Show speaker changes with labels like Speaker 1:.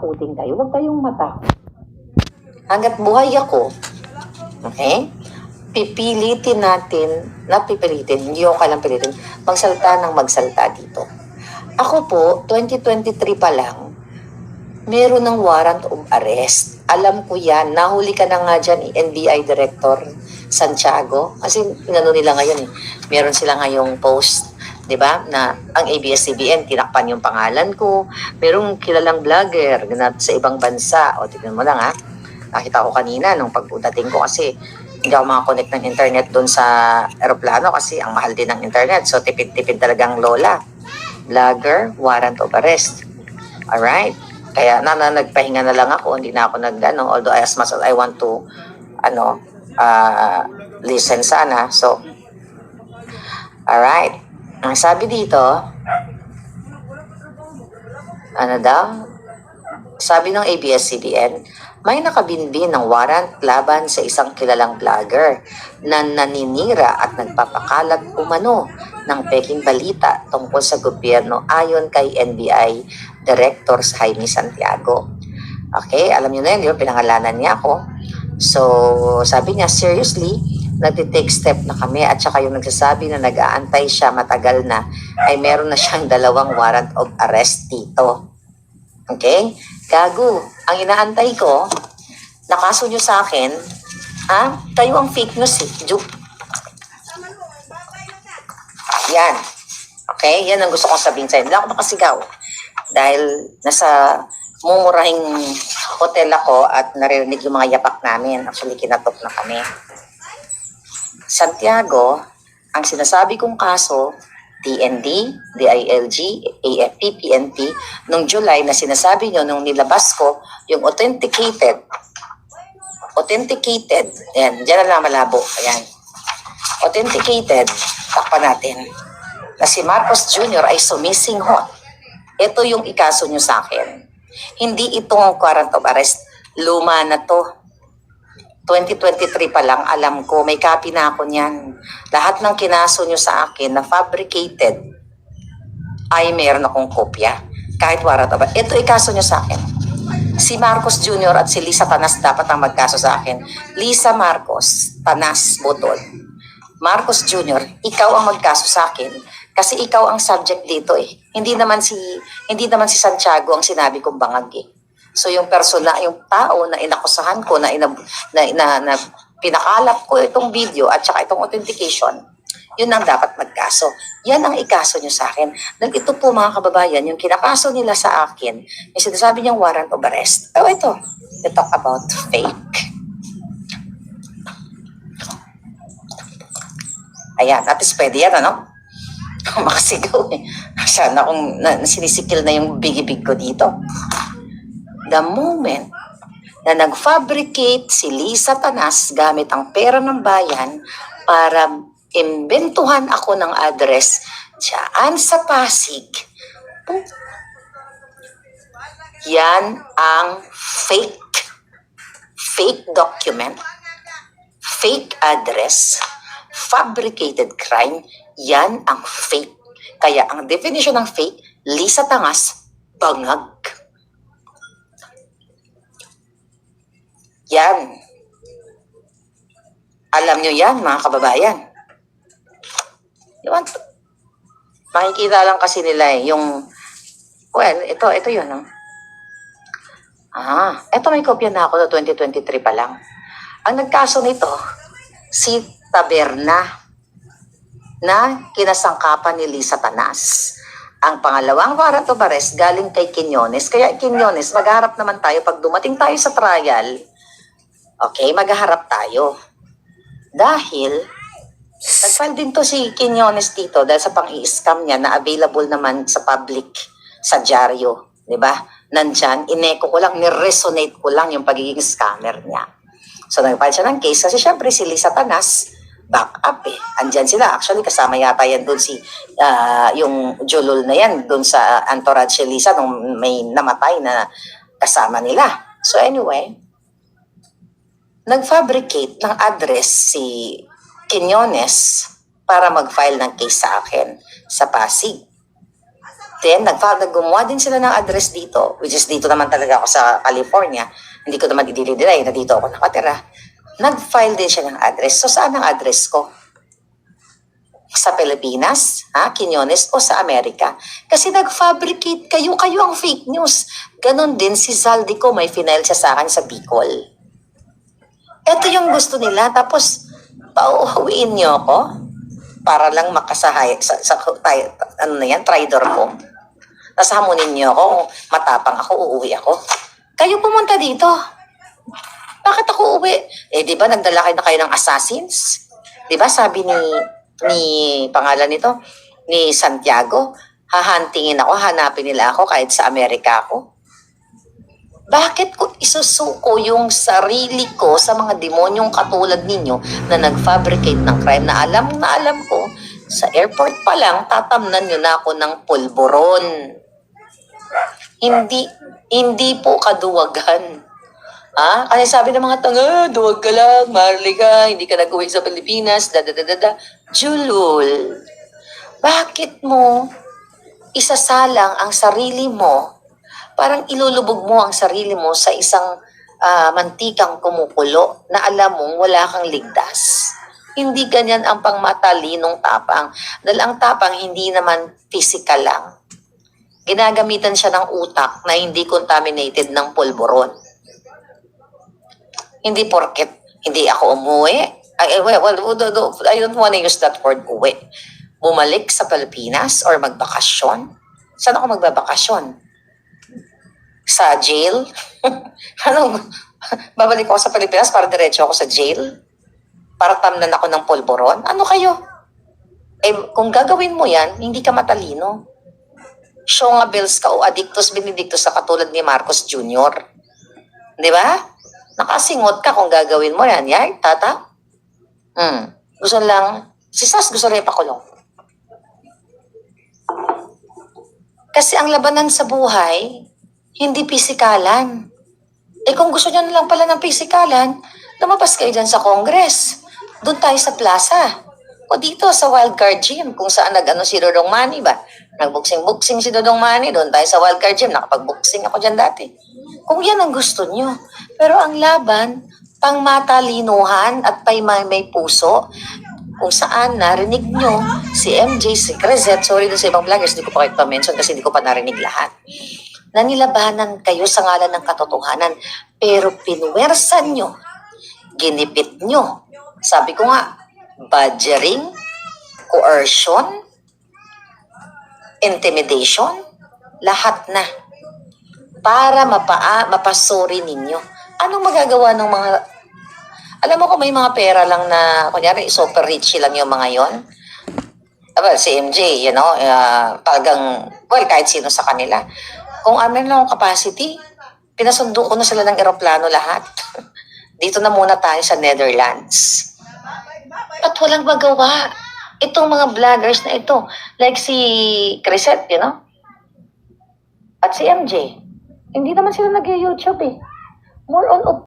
Speaker 1: tatakutin kayo. Huwag kayong matakot. Hanggat buhay ako, okay? Pipilitin natin, hindi ko kailang pilitin, magsalta ng magsalta dito. Ako po, 2023 pa lang, meron ng warrant of arrest. Alam ko yan. Nahuli ka na nga dyan, NBI Director Santiago. Kasi inano nila ngayon eh. Meron sila ngayong post, di ba? Na ang ABS-CBN, tinakpan yung pangalan ko. Merong kilalang vlogger na sa ibang bansa. O, tignan mo lang ha. Nakita ko kanina nung pagdating ko kasi hindi ako makakonect ng internet doon sa aeroplano kasi ang mahal din ng internet. So, tipid-tipid talagang lola. Vlogger, warrant of arrest. Alright? Kaya nagpahinga na lang ako. Hindi na ako although as much as I want to, listen sana. So, alright. Ang sabi dito, sabi ng ABS-CBN, may nakabinbin ng warrant laban sa isang kilalang vlogger na naninira at nagpapakalat umano ng peking balita tungkol sa gobyerno ayon kay NBI Director Jaime Santiago. Okay, alam niyo na yun, pinangalanan niya ako. So, sabi niya, seriously, nagtitake step na kami at saka yung nagsasabi na nag-aantay siya matagal na ay meron na siyang 2 warrant of arrest dito. Okay? Gago, ang inaantay ko, nakaso nyo sa akin, kayo ang fake news eh. Yan. Okay? Yan ang gusto kong sabihin sa'yo. Hindi ako makasigaw. Dahil nasa mumurahing hotel ako at naririnig yung mga yapak namin. Actually, kinatok na kami. Santiago, ang sinasabi kong kaso, TND, DILG, AFP, PNP, nung July na sinasabi nyo, nung nilabas ko, yung authenticated, yan, dyan na lang malabo, ayan. Authenticated, takpan natin, na si Marcos Jr. ay sumisinghot. Ito yung ikaso nyo sa akin. Hindi itong warrant of arrest, luma na to. 2023 pa lang, alam ko, may copy na ako niyan. Lahat ng kinaso nyo sa akin na fabricated, ay meron akong kopya. Kahit warrant of arrest. Ito ikaso nyo sa akin. Si Marcos Jr. at si Lisa Tanas dapat ang magkaso sa akin. Lisa Marcos, Tanas, Botol. Marcos Jr., ikaw ang magkaso sa akin kasi ikaw ang subject dito eh. Hindi naman si Santiago ang sinabi kong bangag eh. So yung yung tao na inakusahan ko na pinakalat ko itong video at saka itong authentication, yun ang dapat magkaso. Yan ang ikaso nyo sa akin. Dahil ito po mga kababayan, yung kinakaso nila sa akin, yung sinasabi niyang warrant of arrest. Oh, ito. They talk about fake. Ayan, at least pwede yan, ano? Makasigaw eh. Sana kung sinisikil na yung bigibig ko dito. The moment na nag-fabricate si Lisa Tanas gamit ang pera ng bayan para imbentuhan ako ng address dyan sa Pasig, yan ang fake document, fake address, fabricated crime, yan ang fake. Kaya ang definition ng fake, Lisa Tanas, bangag. Yan. Alam nyo yan, mga kababayan. Makikita lang kasi nila eh, yung, ito yun. No? Ito may kopya na ako no 2023 pa lang. Ang nagkaso nito, si Taberna, na kinasangkapan ni Lisa Tanas. Ang pangalawang warrant of arrest galing kay Quiñones. Kaya Quiñones, magharap naman tayo pag dumating tayo sa trial. Okay, magharap tayo. Dahil, nag-file din to si Quiñones dito dahil sa pang-i-scam niya na available naman sa public, sa dyaryo. Diba? Nandyan, ineko ko lang, niresonate ko lang yung pagiging scammer niya. So, nag-file siya ng case kasi syempre si Lisa Tanas, back up eh. Andyan sila. Actually, kasama yata yan doon yung Jolol na yan, doon sa entourage si Lisa nung may namatay na kasama nila. So, anyway, nag-fabricate ng address si Quiñones para mag-file ng case sa akin sa Pasig. Then, gumawa din sila ng address dito, which is dito naman talaga ako sa California. Hindi ko naman i-deny na dito ako nakatira. Nag-file din siya ng address. So, saan ang address ko? Sa Pilipinas, Quinones, o sa Amerika? Kasi nag-fabricate kayo ang fake news. Ganon din si Zaldico, may final siya sa akin sa Bicol. Ito yung gusto nila, tapos pauuwiin niyo ako para lang makasahay traitor ko. Tapos hamunin niyo ako, matapang ako, uuwi ako. Kayo pumunta dito. Bakit ako uuwi? Di ba nagdala kayo na kayo ng assassins? Di ba sabi ni pangalan nito, ni Santiago, hahantingin ako, hanapin nila ako kahit sa Amerika ako. Bakit ko isusuko yung sarili ko sa mga demonyong katulad ninyo na nag-fabricate ng crime na alam ko, sa airport pa lang, tatamnan nyo na ako ng pulburon. Hindi po kaduwagan. Kasi sabi ng mga tanga, duwag ka lang, marli ka, hindi ka nag-uwi sa Pilipinas, Julul, bakit mo isasalang ang sarili mo? Parang ilulubog mo ang sarili mo sa isang mantikang kumukulo na alam mong wala kang ligtas. Hindi ganyan ang pangmatalinong tapang. Dahil ang tapang hindi naman physical lang. Ginagamitan siya ng utak na hindi contaminated ng pulburon. Hindi porket hindi ako umuwi. I don't wanna use that word uwi. Bumalik sa Pilipinas or magbakasyon. Saan ako magbabakasyon? Sa jail? Babalik ako sa Pilipinas para diretso ako sa jail? Para tamnan ako ng pulburon? Ano kayo? Kung gagawin mo yan, hindi ka matalino. Shonga bills ka o addictus benedictus sa katulad ni Marcos Jr. Di ba? Nakasingot ka kung gagawin mo yan. Yan, tata? Gusto lang, si Sas gusto rin pakulong. Kasi ang labanan sa buhay, hindi pisikalan. Kung gusto niyo na lang pala ng pisikalan, lumabas kayo dyan sa Congress. Doon tayo sa plaza. O dito sa Wildcard Gym, kung saan si Dodong Manny ba? Nagbuksing-buksing si Dodong Manny, doon tayo sa Wildcard Gym. Nakapag-buksing ako dyan dati. Kung yan ang gusto niyo. Pero ang laban, pang matalinuhan at may puso, kung saan narinig nyo si MJ, si Crezet, sorry doon sa ibang vloggers, hindi ko pa kayo pa-mention kasi hindi ko pa narinig lahat. Na nilabanan kayo sa ngalan ng katotohanan, pero pinuwersan nyo, ginipit nyo. Sabi ko nga, badgering, coercion, intimidation, lahat na. Para mapasori ninyo. Anong magagawa ng mga... Alam mo kung may mga pera lang na, kunyari, super rich lang yung mga yon. Si MJ, talagang, kahit sino sa kanila. Kung amin lang capacity, pinasundo ko na sila ng eroplano lahat. Dito na muna tayo sa Netherlands. At walang magawa. Itong mga vloggers na ito, like si Crisette, at si MJ, hindi naman sila nag-YouTube eh. More on